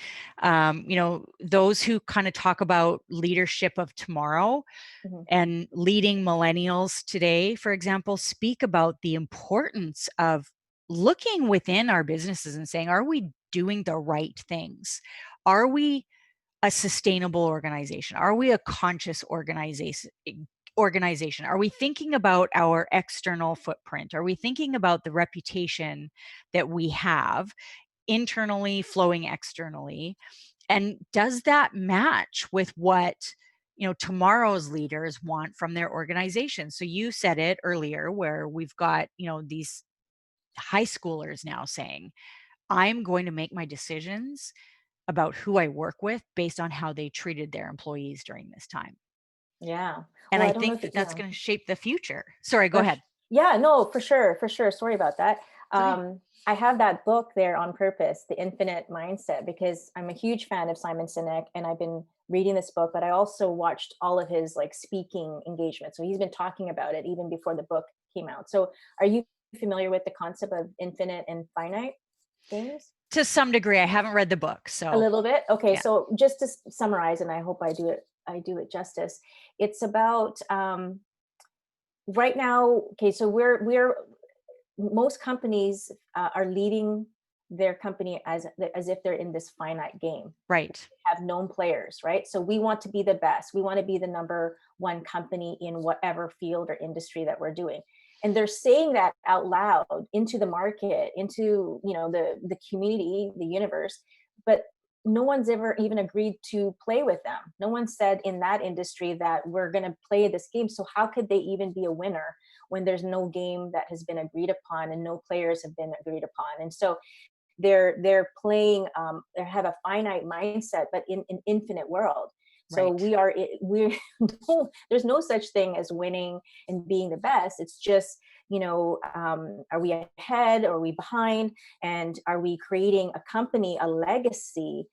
those who kind of talk about leadership of tomorrow Mhm. and leading millennials today, for example, speak about the importance of looking within our businesses and saying, are we doing the right things? Are we a sustainable organization? Are we a conscious organization? Are we thinking about our external footprint? Are we thinking about the reputation that we have internally flowing externally? And does that match with what tomorrow's leaders want from their organization? So you said it earlier where we've got these high schoolers now saying, I'm going to make my decisions about who I work with based on how they treated their employees during this time. Yeah. And Well, I I don't know think if that that's yeah. going to shape the future. Sorry, go For ahead. yeah, no, for sure, for sure. Sorry about that. It's okay. I have that book there on purpose, The Infinite Mindset, because I'm a huge fan of Simon Sinek, and I've been reading this book. But I also watched all of his like speaking engagements, so he's been talking about it even before the book came out. So, are you familiar with the concept of infinite and finite things? To some degree, I haven't read the book, A so little bit. Okay, yeah. so just to summarize, and I hope I do it justice. It's about right now. Okay, so we're most companies are leading their company as if they're in this finite game. Right. Have known players, right? So we want to be the best. We want to be the number one company in whatever field or industry that we're doing. And they're saying that out loud into the market, into the community, the universe, but no one's ever even agreed to play with them. No one said in that industry that we're going to play this game. So how could they even be a winner when there's no game that has been agreed upon and no players have been agreed upon? And so they're playing they have a finite mindset but in an infinite world. So Right. we're no, there's no such thing as winning and being the best. It's just are we ahead or are we behind, and are we creating a company, a legacy,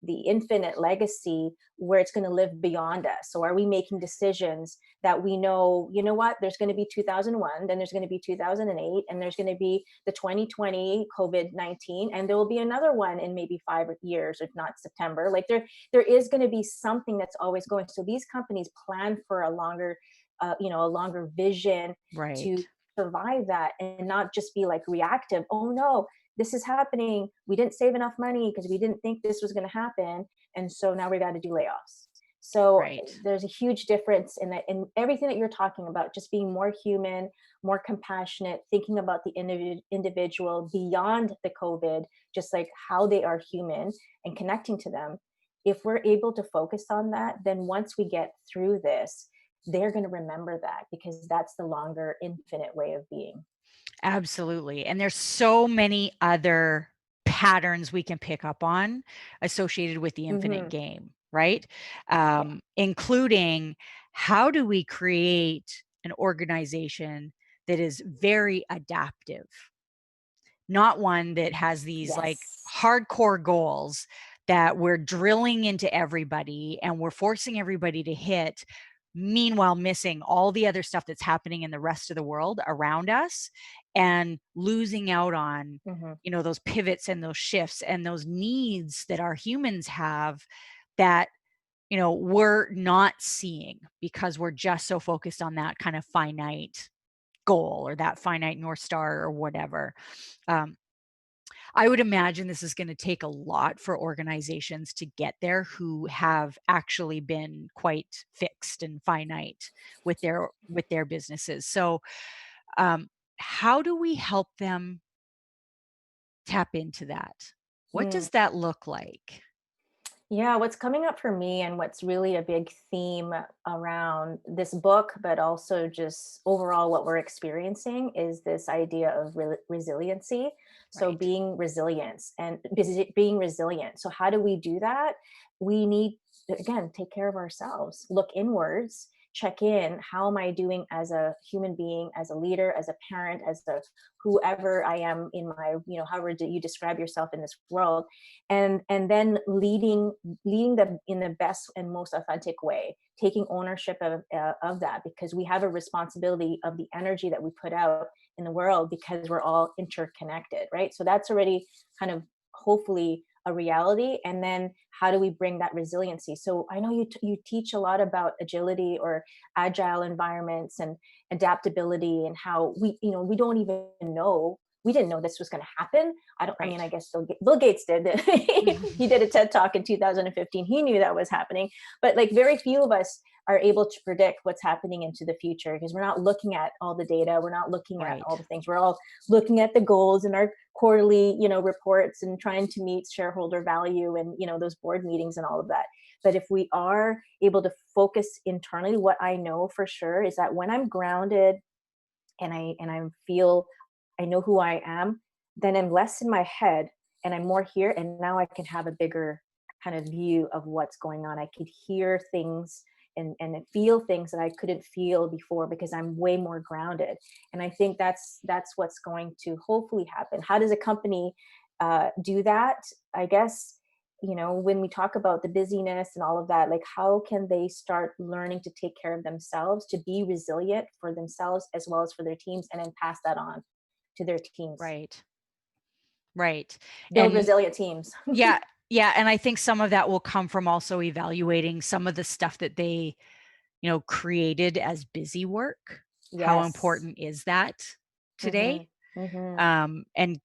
the infinite legacy, where it's going to live beyond us? So are we making decisions that we know, what, there's going to be 2001, then there's going to be 2008, and there's going to be the 2020 COVID-19, and there will be another one in maybe 5 years, if not September. Like there is going to be something that's always going. So these companies plan for a longer a longer vision to Right. survive that, and not just be like reactive. Oh no, this is happening, we didn't save enough money because we didn't think this was going to happen, and so now we got to do layoffs. So Right. there's a huge difference in that, in everything that you're talking about, just being more human, more compassionate, thinking about the individual beyond the COVID, just like how they are human, and connecting to them. If we're able to focus on that, then once we get through this, they're going to remember that, because that's the longer infinite way of being. Absolutely. And there's so many other patterns we can pick up on associated with the infinite Hmm. game, right? Yeah. Including, how do we create an organization that is very adaptive, not one that has these like Yes. hardcore goals that we're drilling into everybody and we're forcing everybody to hit, meanwhile missing all the other stuff that's happening in the rest of the world around us, and losing out on, Mhm. those pivots and those shifts and those needs that our humans have that, we're not seeing because we're just so focused on that kind of finite goal or that finite North Star or whatever. I would imagine this is going to take a lot for organizations to get there who have actually been quite fixed and finite with their businesses. So, how do we help them tap into that? What Mm. does that look like? Yeah, what's coming up for me and what's really a big theme around this book, but also just overall what we're experiencing is this idea of resiliency. So Right. being resilient and being resilient. So how do we do that? We need to, again, take care of ourselves, look inwards, check in. How am I doing as a human being, as a leader, as a parent, as the whoever I am in my, however do you describe yourself in this world, and then leading them in the best and most authentic way, taking ownership of that, because we have a responsibility of the energy that we put out in the world, because we're all interconnected, right? So that's already kind of hopefully a reality. And then how do we bring that resiliency? So I know you teach a lot about agility or agile environments and adaptability, and how we don't even know, we didn't know this was going to happen. I mean, Right. I guess Bill Gates did. He did a TED talk in 2015. He knew that was happening, but like very few of us are able to predict what's happening into the future, because we're not looking at all the data. We're not looking at all Right. the things. We're all looking at the goals and our quarterly, reports, and trying to meet shareholder value and, those board meetings and all of that. But if we are able to focus internally, what I know for sure is that when I'm grounded and I feel I know who I am, then I'm less in my head and I'm more here. And now I can have a bigger kind of view of what's going on. I could hear things and feel things that I couldn't feel before, because I'm way more grounded. And I think that's what's going to hopefully happen. How does a company do that? I guess, when we talk about the busyness and all of that, like how can they start learning to take care of themselves, to be resilient for themselves as well as for their teams, and then pass that on to their teams, Right. Right. build And resilient teams. yeah, yeah, and I think some of that will come from also evaluating some of the stuff that they, created as busy work. How Yes. important is that today? Hmm. Hmm. And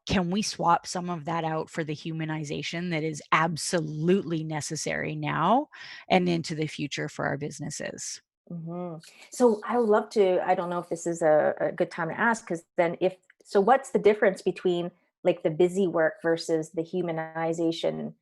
can we swap some of that out for the humanization that is absolutely necessary now and into the future for our businesses? Hmm. So I would love to, I don't know if this is a good time to ask, because then if, so what's the difference between like the busy work versus the humanization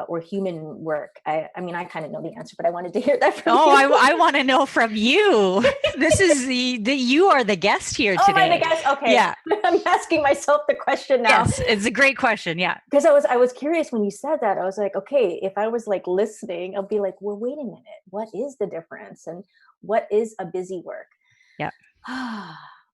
or human work? I mean, I kind of know the answer, but I wanted to hear that from Oh, you. I want to know from you. This is the you are the guest here Oh, am I the today. guest? Okay. Yeah. I'm asking myself the question now. Yes, it's a great question. Yeah. Because I was curious when you said that. I was like, okay, if I was like listening, I'll be like, well, wait a minute. What is the difference? And what is a busy work? Yeah.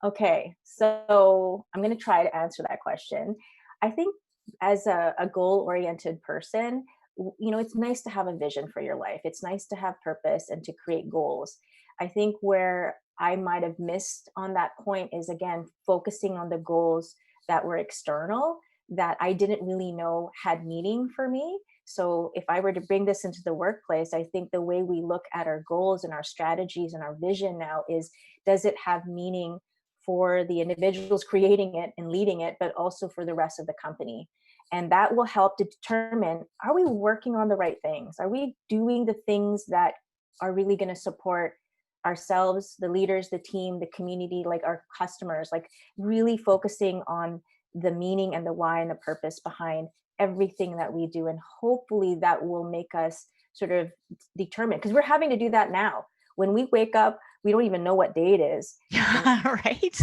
Okay, so I'm going to try to answer that question. I think as a goal oriented person, it's nice to have a vision for your life. It's nice to have purpose and to create goals. I think where I might have missed on that point is, again, focusing on the goals that were external, that I didn't really know had meaning for me. So if I were to bring this into the workplace, I think the way we look at our goals and our strategies and our vision now is, does it have meaning for the individuals creating it and leading it, but also for the rest of the company? And that will help to determine, are we working on the right things? Are we doing the things that are really going to support ourselves, the leaders, the team, the community, like our customers, like really focusing on the meaning and the why and the purpose behind everything that we do. And hopefully that will make us sort of determine, because we're having to do that now. When we wake up, we don't even know what day it is. Right.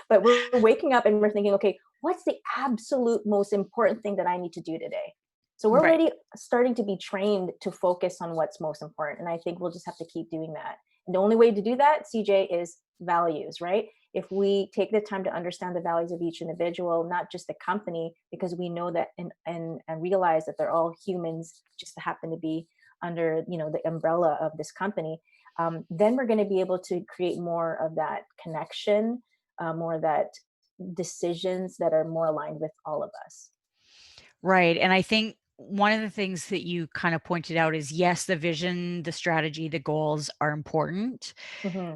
But we're waking up and we're thinking, okay, what's the absolute most important thing that I need to do today? So we're Right. already starting to be trained to focus on what's most important. And I think we'll just have to keep doing that. And the only way to do that, CJ, is values, right? if we take the time to understand the values of each individual, not just the company, because we know that and realize that they're all humans, just happen to be under, you know, the umbrella of this company, then we're going to be able to create more of that connection, more of that decisions that are more aligned with all of us. Right. And I think one of the things that you kind of pointed out is yes, the vision, the strategy, the goals are important. Hmm.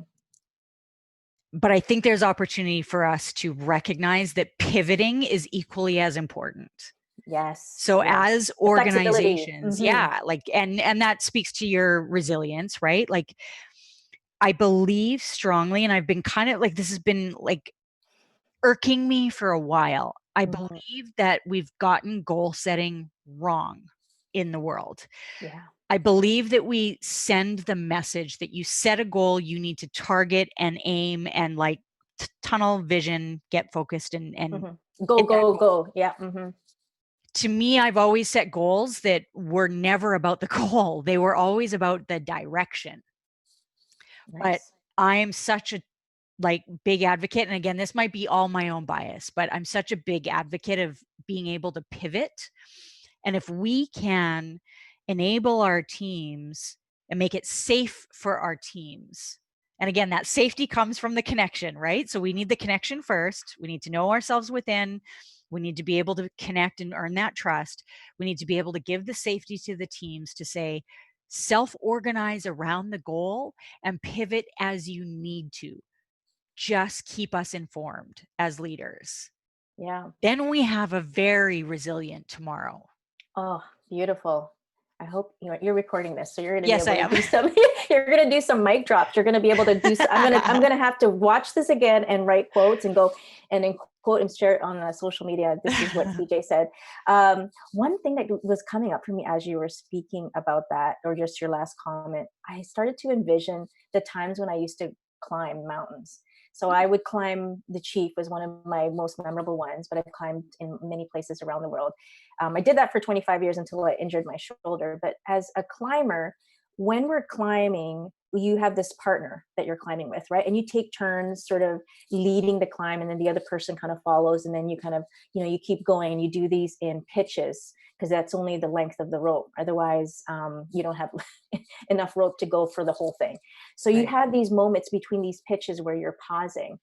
But I think there's opportunity for us to recognize that pivoting is equally as important. Yes, So yes. as The flexibility. organizations, yeah, like and that speaks to your resilience, right? Like I believe strongly, and I've been kind of like this has been like irking me for a while. I Hmm. believe that we've gotten goal setting wrong in the world. Yeah. I believe that we send the message that you set a goal, you need to target and aim and like tunnel vision, get focused and Hmm. Go, hit that go, goal. go. Yeah. Hmm. To me, I've always set goals that were never about the goal. They were always about the direction. But Nice. I am such a like big advocate, and again, this might be all my own bias, but I'm such a big advocate of being able to pivot. And if we can enable our teams and make it safe for our teams, and again, that safety comes from the connection, right? So we need the connection first. We need to know ourselves within. We need to be able to connect and earn that trust. We need to be able to give the safety to the teams to say, self organize around the goal and pivot as you need to. Just keep us informed as leaders. Yeah. Then we have a very resilient tomorrow. Oh, beautiful. I hope you're recording this, so you're going to be Yes, I able to am. do some. You're going to do some mic drops. You're going to be able to do. I'm going to have to watch this again and write quotes and go and then quote and share it on social media. This is what CJ said. One thing that was coming up for me as you were speaking about that, or just your last comment, I started to envision the times when I used to climb mountains. So I would climb the Chief was one of my most memorable ones, but I've climbed in many places around the world. I did that for 25 years until I injured my shoulder. But as a climber, when we're climbing, you have this partner that you're climbing with, right? And you take turns sort of leading the climb, and then the other person kind of follows. And then you kind of, you keep going and you do these in pitches because that's only the length of the rope. Otherwise, you don't have enough rope to go for the whole thing. So you Right. have these moments between these pitches where you're pausing.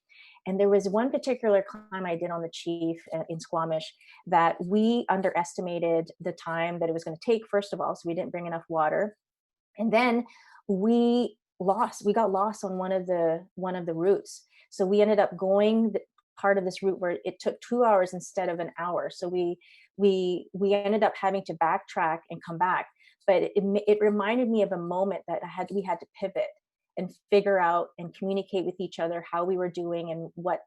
And there was one particular climb I did on the Chief in Squamish that we underestimated the time that it was going to take, first of all. So we didn't bring enough water. And then we got lost on one of the routes. So we ended up going part of this route where it took 2 hours instead of an hour. So we ended up having to backtrack and come back. But it reminded me of a moment that we had to pivot and figure out and communicate with each other how we were doing and what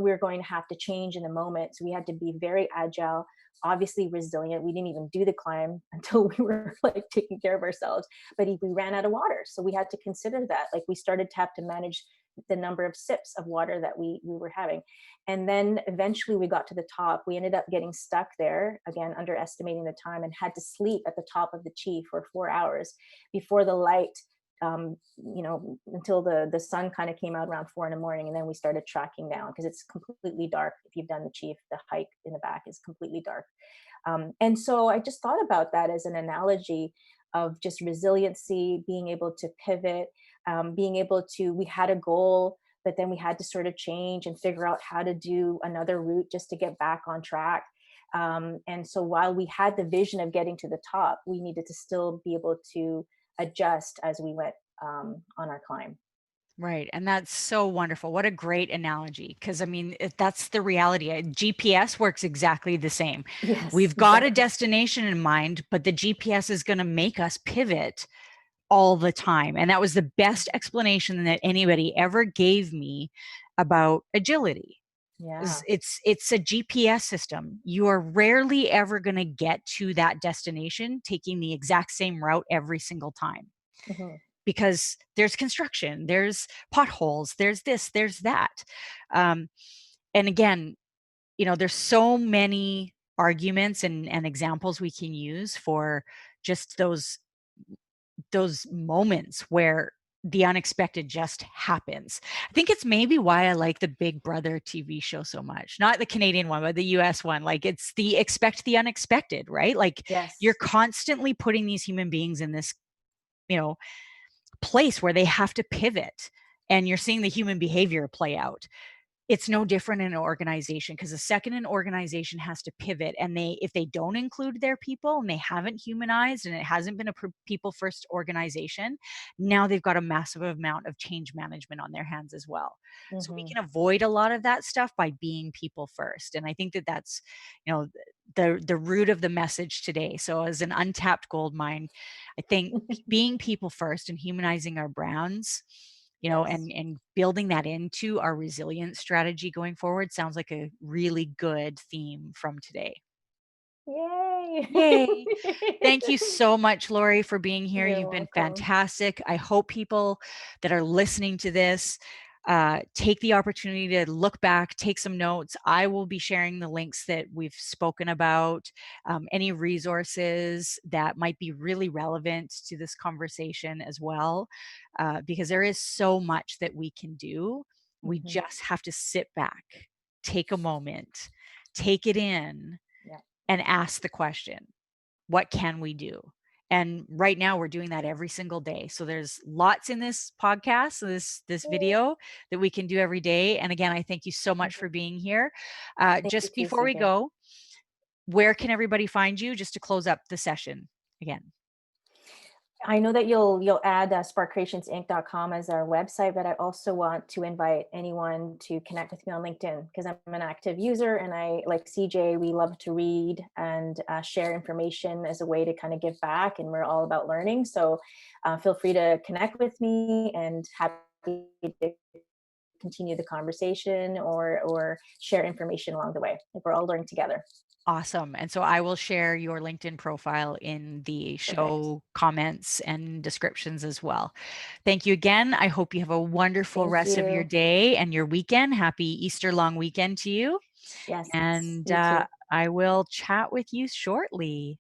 we were going to have to change in the moment. So we had to be very agile, obviously resilient. We didn't even do the climb until we were like taking care of ourselves, but we ran out of water. So we had to consider that. Like we started to have to manage the number of sips of water that we were having. And then eventually we got to the top. We ended up getting stuck there, again, underestimating the time, and had to sleep at the top of the Chief for 4 hours before the light, until the sun kind of came out around 4 in the morning. And then we started tracking down because it's completely dark. If you've done the Chief, the hike in the back is completely dark. And so I just thought about that as an analogy of just resiliency, being able to pivot, we had a goal, but then we had to sort of change and figure out how to do another route just to get back on track. And so while we had the vision of getting to the top, we needed to still be able to adjust as we went on our climb. Right. And that's so wonderful. What a great analogy. Because, I mean, that's the reality. GPS works exactly the same. Yes, We've got a exactly. destination in mind, but the GPS is going to make us pivot all the time. And that was the best explanation that anybody ever gave me about agility. Yeah. It's a GPS system. You are rarely ever going to get to that destination taking the exact same route every single time Hmm. because there's construction, there's potholes, there's this, there's that. Um, and again, there's so many arguments and examples we can use for just those moments where the unexpected just happens. I think it's maybe why I like the Big Brother TV show so much. Not the Canadian one, but the US one. Like, it's the expect the unexpected, right? Like, you're Yes. constantly putting these human beings in this, you know, place where they have to pivot, and you're seeing the human behavior play out. It's no different in an organization, because the second an organization has to pivot, and if they don't include their people and they haven't humanized, and it hasn't been a people first organization, now they've got a massive amount of change management on their hands as well. So we Hmm. can avoid a lot of that stuff by being people first. And I think that that's, you know, the root of the message today. So as an untapped gold mine, I think being people first and humanizing our brands, you know, Yes. and building that into our resilience strategy going forward sounds like a really good theme from today. Yay. Yay. Thank you so much, Lorie, for being here. You're You've been welcome. fantastic. I hope people that are listening to this take the opportunity to look back, take some notes. I will be sharing the links that we've spoken about, any resources that might be really relevant to this conversation as well, because there is so much that we can do. We Hmm. just have to sit back, take a moment, take it in, Yeah. and ask the question, what can we do? And right now we're doing that every single day. So there's lots in this podcast, this Yay. video that we can do every day. And again, I thank you so much Mhm. for being here. Thank you Just too, before we CJ. go, where can everybody find you, just to close up the session again? I know that you'll add sparkcreationsinc.com as our website, but I also want to invite anyone to connect with me on LinkedIn, because I'm an active user, and I, like CJ, we love to read and share information as a way to kind of give back, and we're all about learning. So feel free to connect with me, and happy to continue the conversation or share information along the way. Like, we're all learning together. Awesome. And so I will share your LinkedIn profile in the Perfect. show comments and descriptions as well. Thank you again. I hope you have a wonderful Thank rest of your you. day and your weekend. Happy Easter long weekend to you. Yes, And you too. I will chat with you shortly.